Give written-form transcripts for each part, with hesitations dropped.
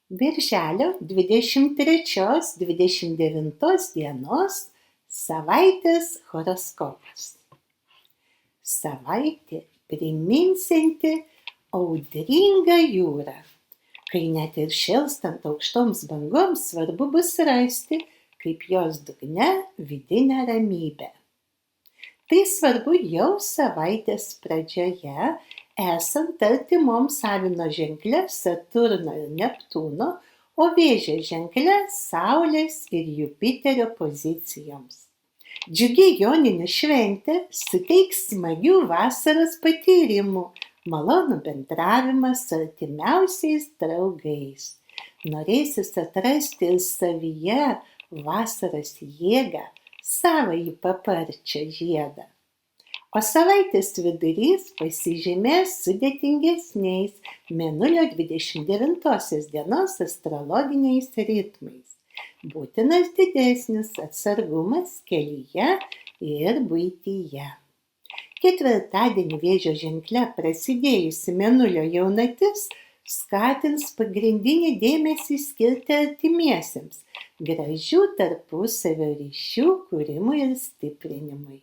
Birželio 23-29 dienos savaitės horoskopas. Savaitė priminsianti audringą jūrą, kai net ir šėlstant aukštoms bangoms svarbu bus rasti, kaip jos dugne, vidinę ramybę. Tai svarbu jau savaitės pradžioje, esant artimoms Avino ženkle Saturno ir Neptūno, o Vėžio ženkle Saulės ir Jupiterio pozicijoms. Džiugi joninių šventė suteiks smagių vasaros patyrimų, malonų bendravimą su artimiausiais draugais. Norėsis atrasti ir savyje vasaros jėgą, savąjį paparčio žiedą. O savaitės vidurys pasižymės sudėtingesniais Mėnulio 29 dienos astrologiniais ritmais. Būtinas didesnis atsargumas kelyje ir buityje. Ketvirtadienį Vėžio ženkle prasidėjusi Mėnulio jaunatis skatins pagrindinį dėmesį skirti artimiesiems, gražių tarpusavio ryšių kūrimui ir stiprinimui.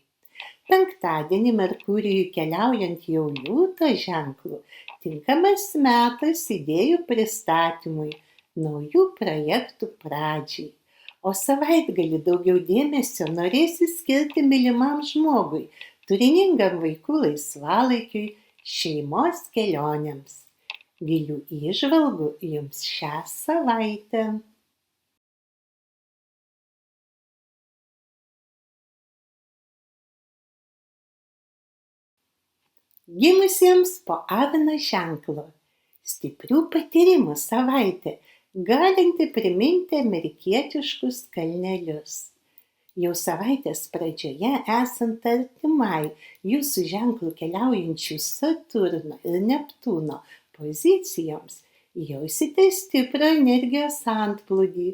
Penktadienį Merkurijui keliaujant jau Liūto ženklu, tinkamas metas idėjų pristatymui, naujų projektų pradžiai. O savaitgalį daugiau dėmesio norėsi skirti mylimam žmogui, turiningam vaikų laisvalaikiui, šeimos kelionėms. Gilių įžvalgų jums šią savaitę. Gimusiems po Avino ženklo. Stiprių patyrimų savaitė, galinti priminti amerikietiškus kalnelius. Jau savaitės pradžioje, esant artimai jūsų ženklų keliaujančių Saturno ir Neptūno pozicijoms, jausite stiprų energijos antplūdį,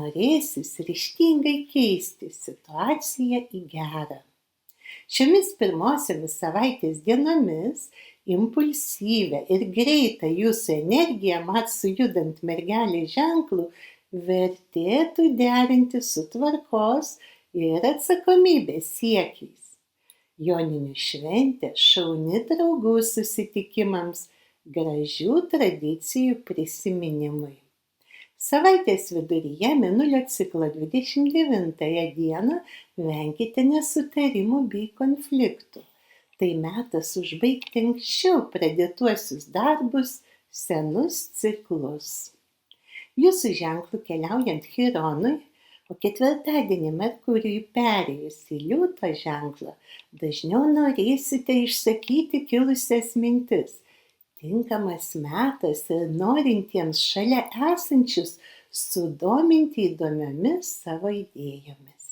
norėsis ryžtingai keisti situaciją į gerą. Šiomis pirmosiomis savaitės dienomis impulsyvią ir greitą jūsų energiją mat sujudant mergelės ženklų vertėtų derinti su tvarkos ir atsakomybės siekiais. Joninių šventė šauni draugų susitikimams, gražių tradicijų prisiminimui. Savaitės viduryje Mėnulio ciklo 29 dieną venkite nesutarimų bei konfliktų. Tai metas užbaigti anksčiau pradėtuosius darbus, senus ciklus. Jūsų ženklų keliaujant Chironui, o ketvirtadienį Merkurijui perėjus į Liūto ženklą, dažniau norėsite išsakyti kilusias mintis. Tinkamas metas ir norintiems šalia esančius sudominti įdomiomis savo idėjomis.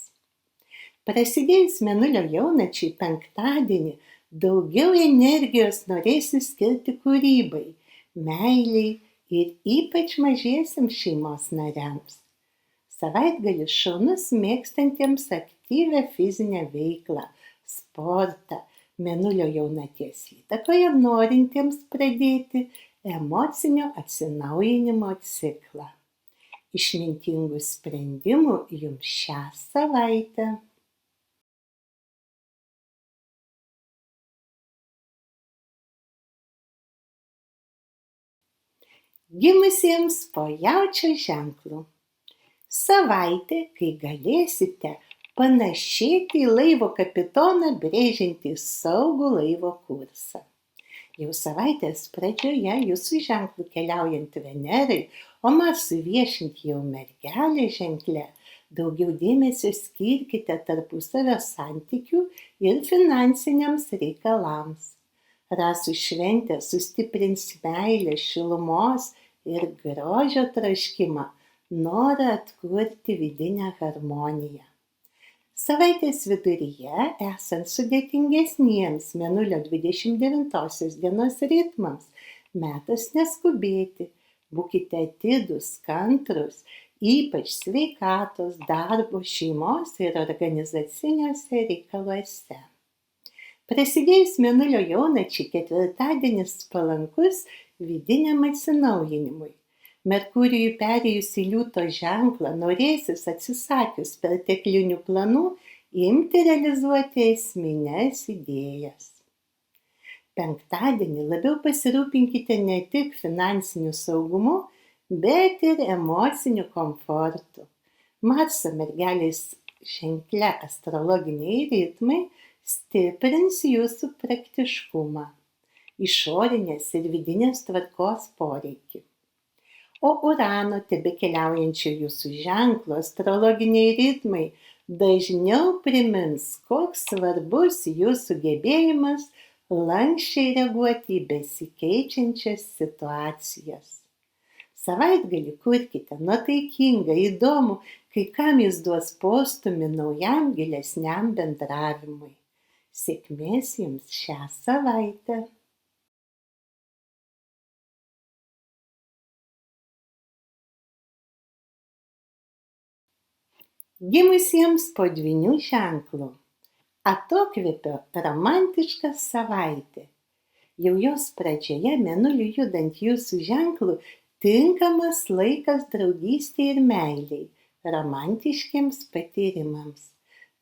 Prasidėjus Mėnulio jaunačiui penktadienį, daugiau energijos norėsi skirti kūrybai, meilei ir ypač mažiesiems šeimos nariams. Savaitgalis šaunus mėgstantiems aktyvią fizinę veiklą, sportą, Mėnulio jaunaties įtakoje norintiems pradėti emocinio atsinaujinimo ciklą. Išmintingų sprendimų jums šią savaitę. Gimusiems po Jaučio ženklu. Savaitė, kai galėsite panašėti į laivo kapitoną brėžiantį saugų laivo kursą. Jau savaitės pradžioje jūsų ženklų keliaujant Venerai, o Marsui viešint jau mergelės ženkle, daugiau dėmesio skirkite tarpusavio santykių ir finansiniams reikalams. Rasų šventė sustiprins meilę, šilumos ir grožio troškimą, norą atkurti vidinę harmoniją. Savaitės viduryje, esant sudėtingesniems Mėnulio 29 dienos ritmams, metas neskubėti, būkite atidūs, kantrūs, ypač sveikatos, darbo, šeimos ir organizaciniuose reikaluose. Prasidėjus Mėnulio jaunačiui ketvirtadienis palankus vidiniam atsinaujinimui. Merkurijui perėjus į liūto ženklą norėsis atsisakius perteklinių planų imti realizuoti esmines idėjas. Penktadienį labiau pasirūpinkite ne tik finansiniu saugumu, bet ir emociniu komfortu. Marso mergelės ženkle astrologiniai ritmai stiprins jūsų praktiškumą, išorinės ir vidinės tvarkos poreikį. O Urano tebekeliaujančio jūsų ženklo astrologiniai ritmai dažniau primins, koks svarbus jūsų gebėjimas lanksčiai reaguoti į besikeičiančias situacijas. Savaitgalį kurkite nuotaikingą, įdomų, kai kam jis duos postūmį naujam gilesniam bendravimui. Sėkmės jums šią savaitę. Gimusiems po dvynių ženklų. Atokvėpio romantiška savaitė. Jau jos pradžioje mėnuliui judant jūsų ženklų tinkamas laikas draugystei ir meilei, romantiškiems patyrimams.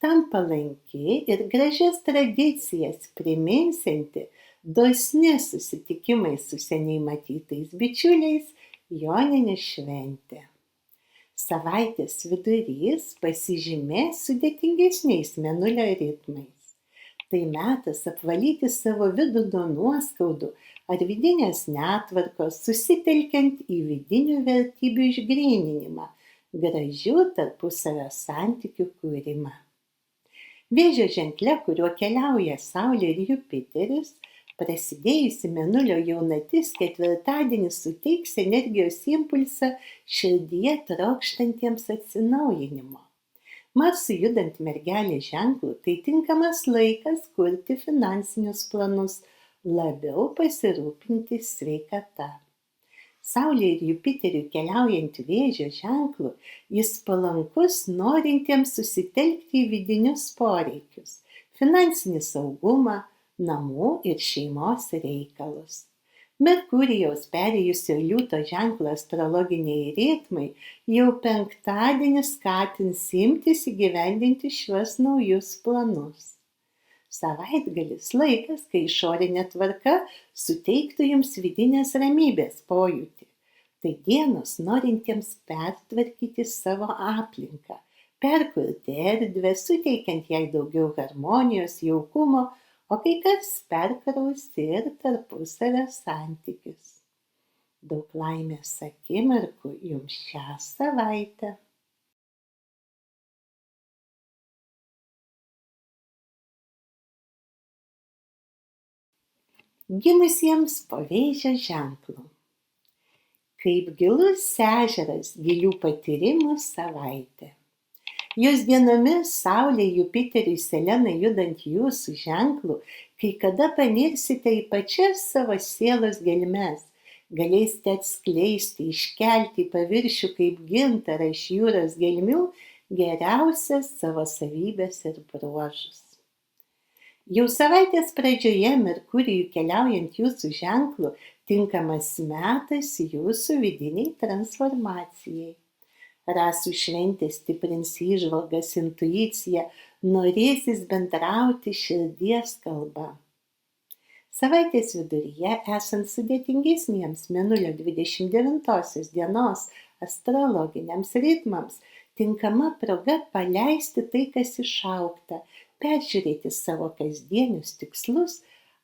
Tam palanki ir gražias tradicijas priminsianti dosni susitikimai su seniai matytais bičiuliais Joninių šventė. Savaitės vidurys pasižymės sudėtingesniais mėnulio ritmais. Tai metas apvalyti savo vidų nuo nuoskaudų ar vidinės netvarkos, susitelkiant į vidinių vertybių išgryninimą, gražių tarpusavio santykių kūrimą. Vėžio ženkle, kuriuo keliauja Saulė ir Jupiteris, prasidėjusi mėnulio jaunatis ketvirtadienį suteiks energijos impulsą širdyje trokštantiems atsinaujinimo. Marsui judant mergelės ženklu, tai tinkamas laikas kurti finansinius planus, labiau pasirūpinti sveikata. Saulė ir Jupiteriui keliaujant Vėžio ženklu, jis palankus norintiems susitelkti į vidinius poreikius, finansinį saugumą, namų ir šeimos reikalus. Merkurijaus perėjusio liūto ženklo astrologiniai ritmai jau penktadienį skatins imtis įgyvendinti šiuos naujus planus. Savaitgalis laikas, kai išorinė tvarka suteiktų jums vidinės ramybės pojūtį. Tai dienos norintiems pertvarkyti savo aplinką, perkurti erdvę, suteikiant jai daugiau harmonijos, jaukumo, o kai kas perkraus ir tarpusavio santykius. Daug laimės akimirkų jums šią savaitę. Gimusiems po Vėžio ženklu. Kaip gilus ežeras gilių patyrimų savaitė. Jos dienomis Saulė, Jupiteriui, Selenai judant jūsų ženklų, kai kada panirsite į pačias savo sielos gelmes, galėsite atskleisti, iškelti į paviršių kaip gintarą iš jūros gelmių geriausias savo savybes ir bruožus. Jau savaitės pradžioje Merkurijui keliaujant jūsų ženklų tinkamas metas jūsų vidiniai transformacijai. Rasų šventė stiprins įžvalgas, intuiciją, norėsis bendrauti širdies kalba. Savaitės viduryje, esant sudėtingesniems mėnulio 29 dienos astrologiniams ritmams, tinkama proga paleisti tai, kas išaugta, peržiūrėti savo kasdienius tikslus,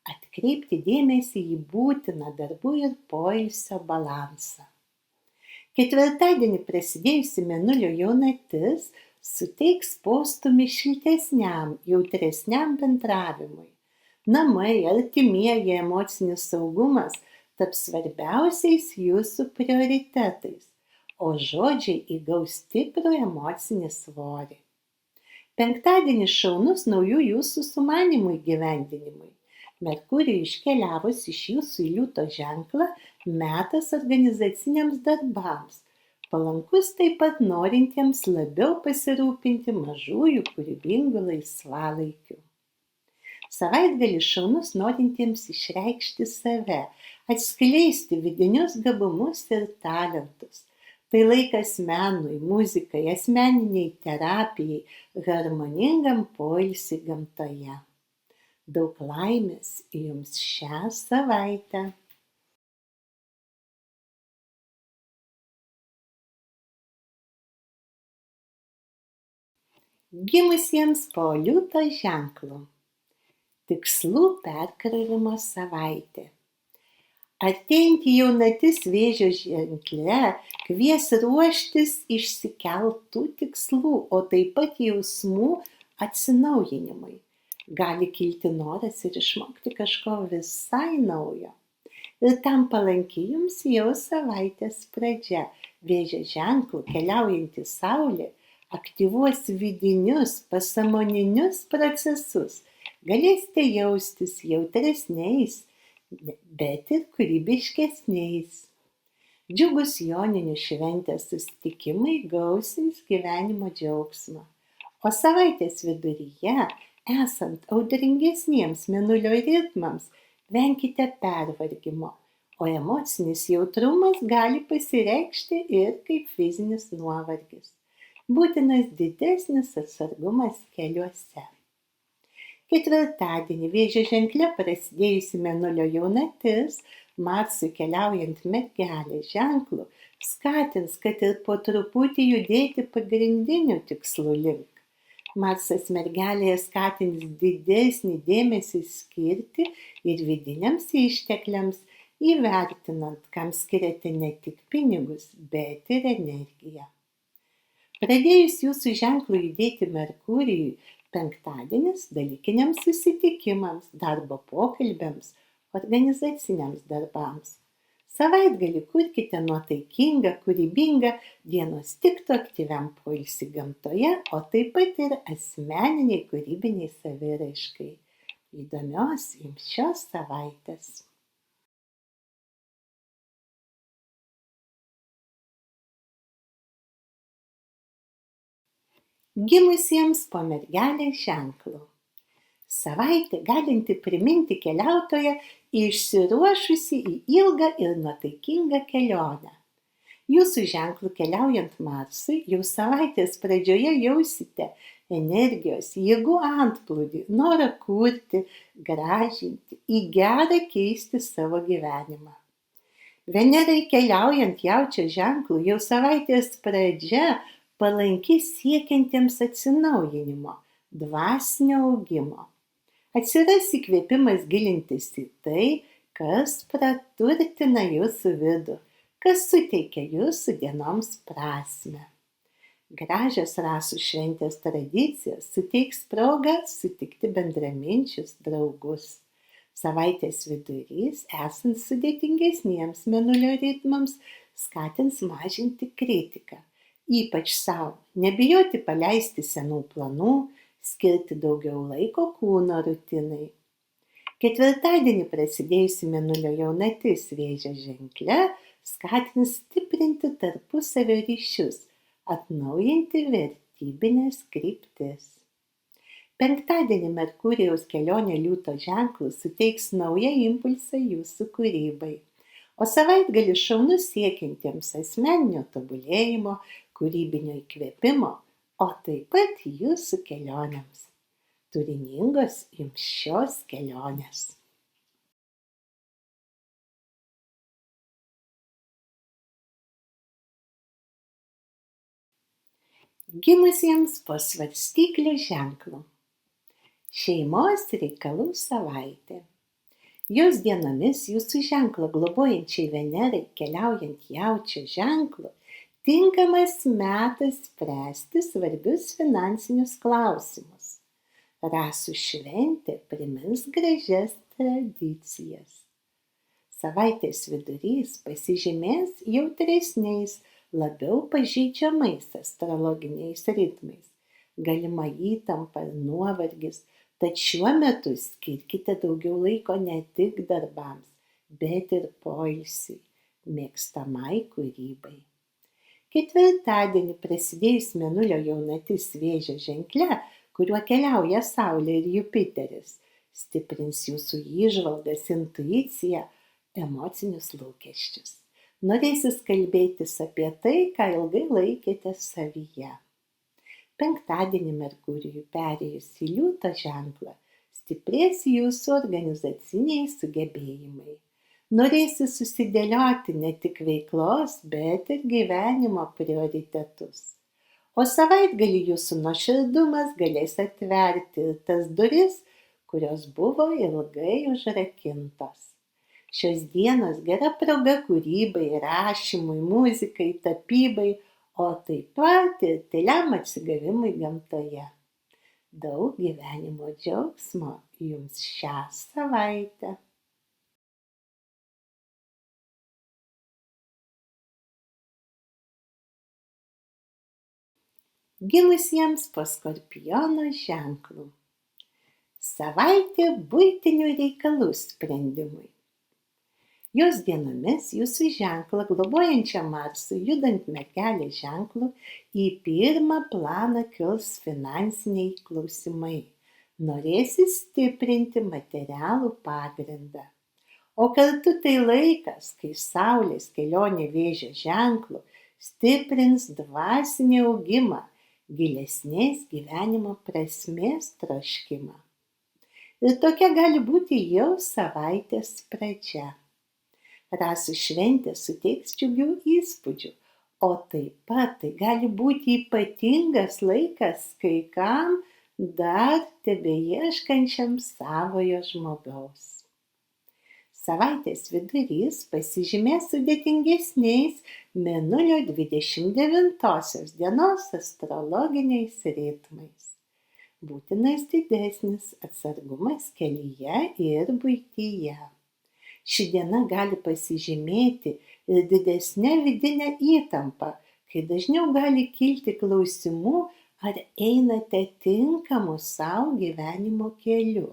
atkreipti dėmesį į būtiną darbų ir poilsio balansą. Ketvirtadienį prasidėjusi mėnulio jaunatis suteiks postūmį šiltesniam, jautresniam bendravimui. Namai, artimieji, emocinis saugumas taps svarbiausiais jūsų prioritetais, o žodžiai įgaus stiprų emocinį svorį. Penktadienis šaunus naujų jūsų sumanymų įgyvendinimui. Merkurijui iškeliavus iš jūsų į liūto ženklą metas organizaciniams darbams, palankus taip pat norintiems labiau pasirūpinti mažųjų kūrybingų laisvalaikių. Savaitgalis šaunus norintiems išreikšti save, atskleisti vidinius gabumus ir talentus. Tai laikas menui, muzikai, asmeniniai terapijai, harmoningam poilsiui gamtoje. Daug laimės jums šią savaitę. Gimusiems po liūto ženklu. Tikslų perkrovimo savaitė. Artėjantį jaunatis Vėžio ženkle kvies ruoštis išsikeltų tikslų, o taip pat jausmų atsinaujinimui. Gali kilti noras ir išmokti kažko visai naujo. Ir tam palanki jums jau savaitės pradžia. Vėžio ženklų keliaujanti Saulė aktyvuos vidinius, pasąmoninius procesus. Galėsite jaustis jautresniais, bet ir kūrybiškesniais. Džiugus joninių šventės susitikimai gausins gyvenimo džiaugsmą. O savaitės viduryje, esant audringesniems mėnulio ritmams, venkite pervargimo, o emocinis jautrumas gali pasireikšti ir kaip fizinis nuovargis. Būtinas didesnis atsargumas keliuose. Ketvirtadienį Vėžio ženkle prasidėjusi mėnulio jaunatis, Marsui keliaujant Mergelės ženklu, skatins, kad ir po truputį judėti pagrindinių tikslų link. Marsas Mergelėje skatins didesnį dėmesį skirti ir vidiniams ištekliams, įvertinant, kam skiriate ne tik pinigus, bet ir energiją. Pradėjus jūsų ženklų judėti Merkurijui, penktadienis dalykiniams susitikimams, darbo pokalbiams, organizaciniams darbams. Savaitgalį kurkite nuotaikingą, kūrybingą, dienos tiktų aktyviam poilsiui gamtoje, o taip pat ir asmeniniai kūrybiniai saviraiškai. Įdomios jums šios savaitės. Gimusiems po Mergelės ženklu. Savaitė galinti priminti keliautoją išsiruošusi į ilgą ir nuotaikingą kelionę. Jūsų ženklų keliaujant Marsui, jau savaitės pradžioje jausite energijos, jėgų antplūdį, norą kurti, gražinti, į gerą keisti savo gyvenimą. Venerai keliaujant Jaučio ženklu, jau savaitės pradžia palanki siekiantiems atsinaujinimo, dvasinio augimo. Atsiras įkvėpimas gilintis į tai, kas praturtina jūsų vidų, kas suteikia jūsų dienoms prasmę. Gražios rasų šventės tradicijos suteiks progą sutikti bendraminčius draugus. Savaitės vidurys, esant sudėtingesniems mėnulio ritmams, skatins mažinti kritiką. Ypač savo, nebijoti paleisti senų planų, skirti daugiau laiko kūno rutinai. Ketvirtadienį prasidėjusi mėnulio jaunatis Vėžio ženkle skatins stiprinti tarpusavio ryšius, atnaujinti vertybines kryptis. Penktadienį Merkurijaus kelionė liūto ženklu suteiks naują impulsą jūsų kūrybai. O savaitgalis šaunus siekiantiems asmeninio tobulėjimo, kūrybinio įkvėpimo, o taip pat jūsų kelionėms. Turiningos jums šios kelionės. Gimusiems po svarstyklių ženklu. Šeimos reikalų savaitė. Jos dienomis jūsų ženklą globojančiai Venerai keliaujant Jaučio ženklu tinkamas metas spręsti svarbius finansinius klausimus. Rasų šventė primins gražias tradicijas. Savaitės vidurys pasižymės jautresniais, labiau pažeidžiamais astrologiniais ritmais. Galima įtampa ir nuovargis, tad šiuo metu skirkite daugiau laiko ne tik darbams, bet ir poilsiui, mėgstamai kūrybai. Ketvirtadienį prasidėjus mėnulio jaunatis Vėžio ženkle, kuriuo keliauja Saulė ir Jupiteris, stiprins jūsų įžvalgas, intuiciją, emocinius lūkesčius. Norėsis kalbėtis apie tai, ką ilgai laikėte savyje. Penktadienį Merkurijui perėjus į Liūto ženklą, stiprės jūsų organizaciniai sugebėjimai. Norėsis susidėlioti ne tik veiklos, bet ir gyvenimo prioritetus. O savaitgalį jūsų nuoširdumas galės atverti tas duris, kurios buvo ilgai užrakintos. Šios dienos gera proga kūrybai, rašymui, muzikai, tapybai, o taip pat ir tyliam atsigavimui gamtoje. Daug gyvenimo džiaugsmo jums šią savaitę. Gimusiems po Skorpiono ženklu. Savaitė buitinių reikalų sprendimui. Jos dienomis jūsų ženklą globojančiam Marsui judant Mergelės ženklu į pirmą planą kils finansiniai klausimai. Norėsis stiprinti materialų pagrindą. O kartu tai laikas, kai Saulės kelionė Vėžio ženklu stiprins dvasinį augimą, gilesnės gyvenimo prasmės troškimą. Ir tokia gali būti jau savaitės pradžia. Rasų šventė suteiks džiugių įspūdžių, o taip pat tai gali būti ypatingas laikas kai kam dar tebeieškančiam savojo žmogaus. Savaitės vidurys pasižymės sudėtingesniais Mėnulio 29 dienos astrologiniais ritmais. Būtinas didesnis atsargumas kelyje ir buityje. Ši diena gali pasižymėti ir didesnę vidinę įtampą, kai dažniau gali kilti klausimų, ar einate tinkamu savo gyvenimo keliu.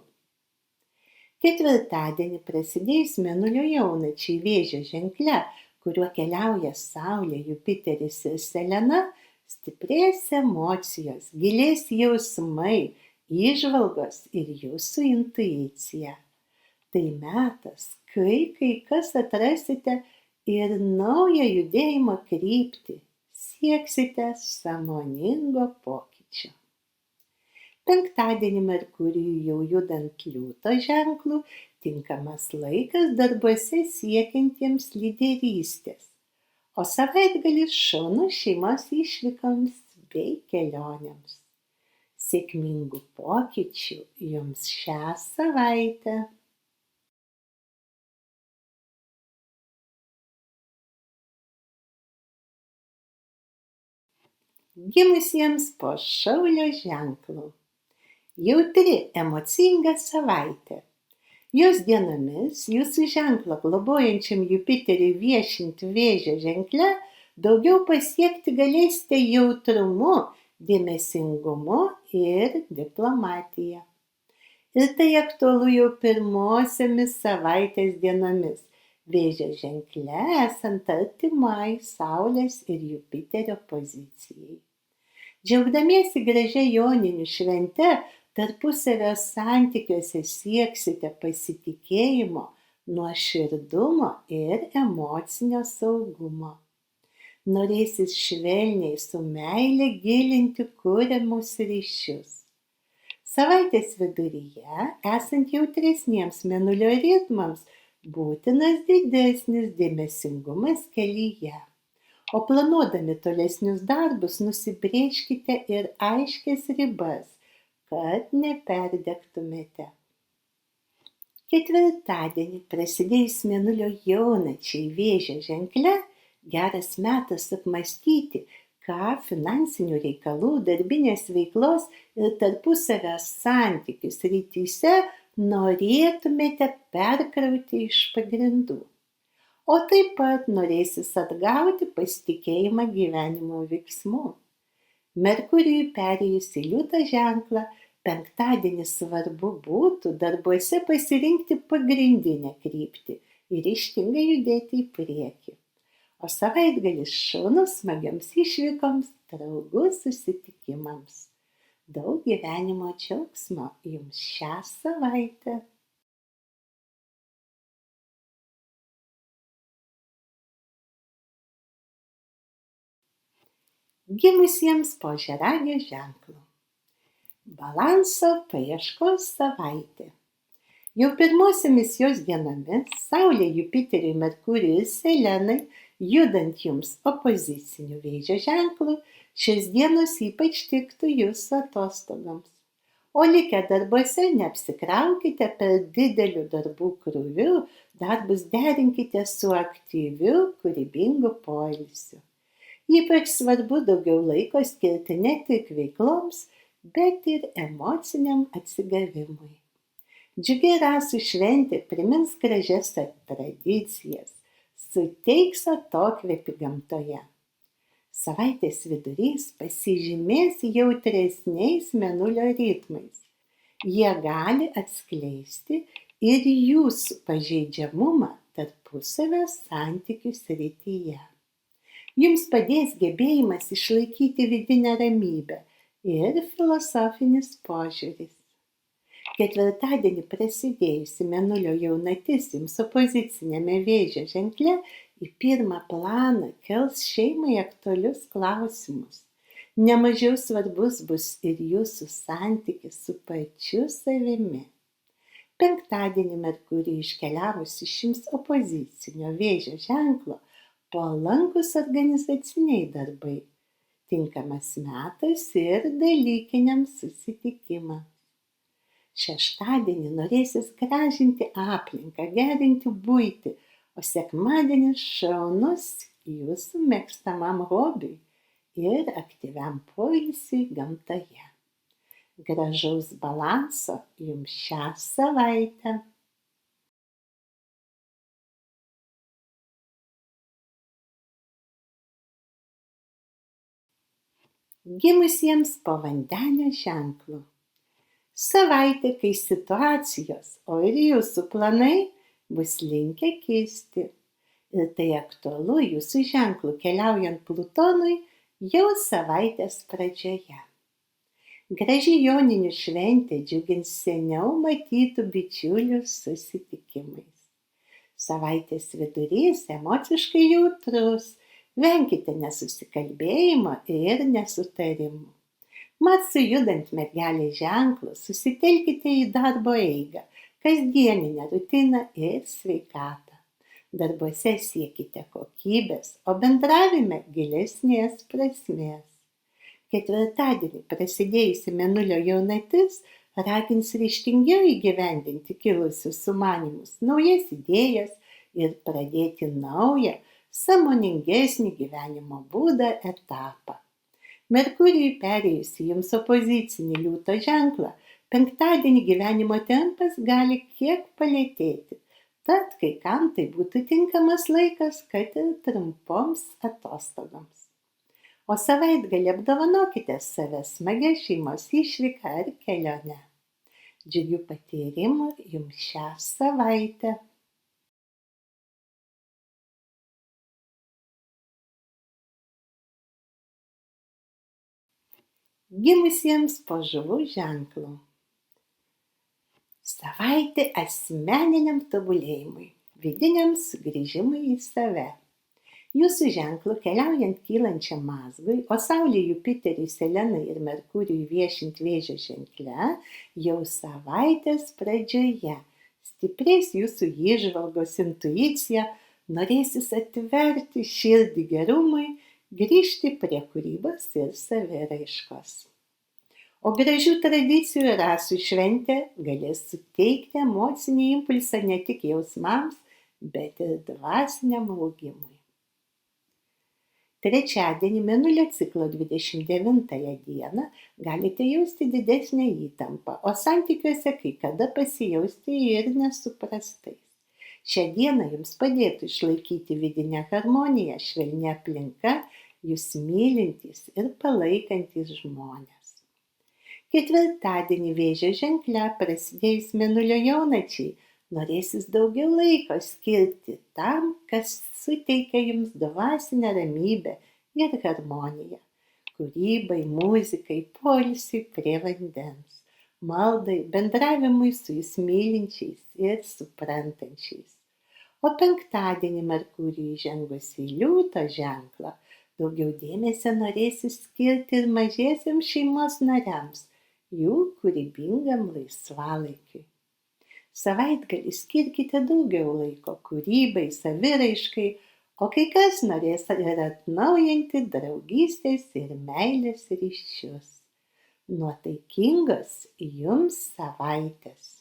Ketvirtadienį prasidėjus Mėnulio jaunačiai Vėžio ženkle, kuriuo keliauja Saulė, Jupiteris ir Selena, stiprės emocijos, gilės jausmai, įžvalgos ir jūsų intuicija. Tai metas, kai kas atrasite ir naują judėjimo kryptį, sieksite sąmoningo pokyčio. Penktadienį Merkurijui jau judant Liūto ženklu, tinkamas laikas darbuose siekiantiems lyderystės, o savaitgalis šaunus šeimos išvykoms bei kelionėms. Sėkmingų pokyčių jums šią savaitę. Gimusiems po Šaulio ženklu. Jautri, emocinga savaitė. Jos dienomis jūsų ženklą globojančiam Jupiteriui viešint Vėžio ženkle daugiau pasiekti galėsite jautrumu, dėmesingumu ir diplomatija. Ir tai aktualu jau pirmosiomis savaitės dienomis, Vėžio ženkle esant artimai Saulės ir Jupiterio pozicijai. Džiaugdamiesi gražia joninių švente, tarpusavio santykiuose sieksite pasitikėjimo, nuoširdumo ir emocinio saugumo. Norėsis švelniai su meile gilinti kuriamus ryšius. Savaitės viduryje, esant jautresniems Mėnulio ritmams, būtinas didesnis dėmesingumas kelyje. O planuodami tolesnius darbus nusibrėžkite ir aiškias ribas, kad neperdegtumėte. Ketvirtadienį prasidėjus Mėnulio jaunačiai Vėžio ženkle, geras metas apmąstyti, ką finansinių reikalų, darbinės veiklos ir tarpusavio santykių srityse norėtumėte perkrauti iš pagrindų. O taip pat norėsis atgauti pasitikėjimą gyvenimo veiksmu. Merkurijui perėjus į Liūto ženklą, penktadienį svarbu būtų darbuose pasirinkti pagrindinę kryptį ir ryžtingai judėti į priekį. O savaitgalis šaunus smagiams išvykoms, draugų susitikimams. Daug gyvenimo džiaugsmo jums šią savaitę. Gimusiems po ožiaragio ženklu. Balanso paieškos savaitė. Jau pirmosiomis jos dienomis Saulė, Jupiterio, Merkurijui ir Selenai, judant jums opoziciniu Vėžio ženklu, šios dienos ypač tiktų jūsų atostogoms. O likę darbuose neapsikraukite per dideliu darbų krūviu, darbus derinkite su aktyviu, kūrybingu poilsiu. Ypač svarbu daugiau laiko skirti ne tik veikloms, bet ir emociniam atsigavimui. Džiugi rasų šventė primins gražias tradicijas, suteiks atokvėpį gamtoje. Savaitės vidurys pasižymės jautresniais mėnulio ritmais. Jie gali atskleisti ir jūsų pažeidžiamumą tarpusavio santykių srityje. Jums padės gebėjimas išlaikyti vidinę ramybę ir filosofinis požiūris. Ketvirtadienį prasidėjusi mėnulio jaunatis jums opozicinėme Vėžio ženkle į pirmą planą kels šeimai aktualius klausimus. Nemažiau svarbus bus ir jūsų santykis su pačiu savimi. Penktadienį Merkurijui iškeliavus iš jums opozicinio Vėžio ženklo palankus organizaciniai darbai, tinkamas metas ir dalykiniams susitikimams. Šeštadienį norėsis gražinti aplinką, gerinti buitį, o sekmadienis šaunus jūsų mėgstamam hobiui ir aktyviam poilsiui gamtoje. Gražaus balanso jums šią savaitę. Gimusiems po vandenio ženklu. Savaitė, kai situacijos, o ir jūsų planai bus linkę kisti. Ir tai aktualu jūsų ženklų keliaujant Plutonui jau savaitės pradžioje. Graži joninių šventė džiugins seniau matytų bičiulių susitikimais. Savaitės vidurys emociškai jautrus, venkite nesusikalbėjimo ir nesutarimų. Mat sujudant mergelės ženklą, susitelkite į darbo eigą, kasdieninę rutiną ir sveikatą. Darbuose siekite kokybės, o bendravime gilesnės prasmės. Ketvirtadienį prasidėjusi mėnulio jaunatis ragins ryžtingiau įgyvendinti kilusius sumanymus, naujas idėjas ir pradėti naują, sąmoningesnį gyvenimo būdą etapą. Merkurijui perėjus į jums opozicinį liūto ženklą, penktadienį gyvenimo tempas gali kiek palėtėti, tad kai kam tai būtų tinkamas laikas, kad ir trumpoms atostogoms. O savaitgalį apdovanokite save smagia šeimos išvyka ar kelione. Džiugių patyrimų jums šią savaitę. Gimusiems po žuvų ženklu. Savaitė asmeniniam tobulėjimui, vidiniam sugrįžimui į save. Jūsų ženklu keliaujant kylančiam mazgui, o Saulė, Jupiterį, Selenai ir Merkurijui viešint Vėžio ženkle, jau savaitės pradžioje stiprės jūsų įžvalgos, intuicija, norėsis atverti širdį gerumui, grįžti prie kūrybos ir saviraiškos. O gražių tradicijų rasų šventė galės suteikti emocinį impulsą ne tik jausmams, bet ir dvasiniam augimui. Trečiadienį mėnulio ciklo 29 dieną galite jausti didesnę įtampą, o santykiuose kai kada pasijausti ir nesuprastais. Šią dieną jums padėtų išlaikyti vidinę harmoniją, švelni aplinka, jūs mylintys ir palaikantys žmonės. Ketvirtadienį Vėžio ženkle prasidėjus mėnulio jaunačiai norėsis daugiau laiko skirti tam, kas suteikia jums dvasinę ramybę ir harmoniją. kūrybai, muzikai, poilsiui prie vandens, maldai, bendravimui su įsimylinčiais ir suprantančiais. O penktadienį Merkurijui įžengus į liūto ženklą, daugiau dėmesio norėsi skirti ir mažiesiems šeimos nariams, jų kūrybingam laisvalaikiui. Savaitgalį skirkite daugiau laiko kūrybai, saviraiškai, o kai kas norės ir atnaujinti draugystės ir meilės ryšius. Nuotaikingos jums savaitės!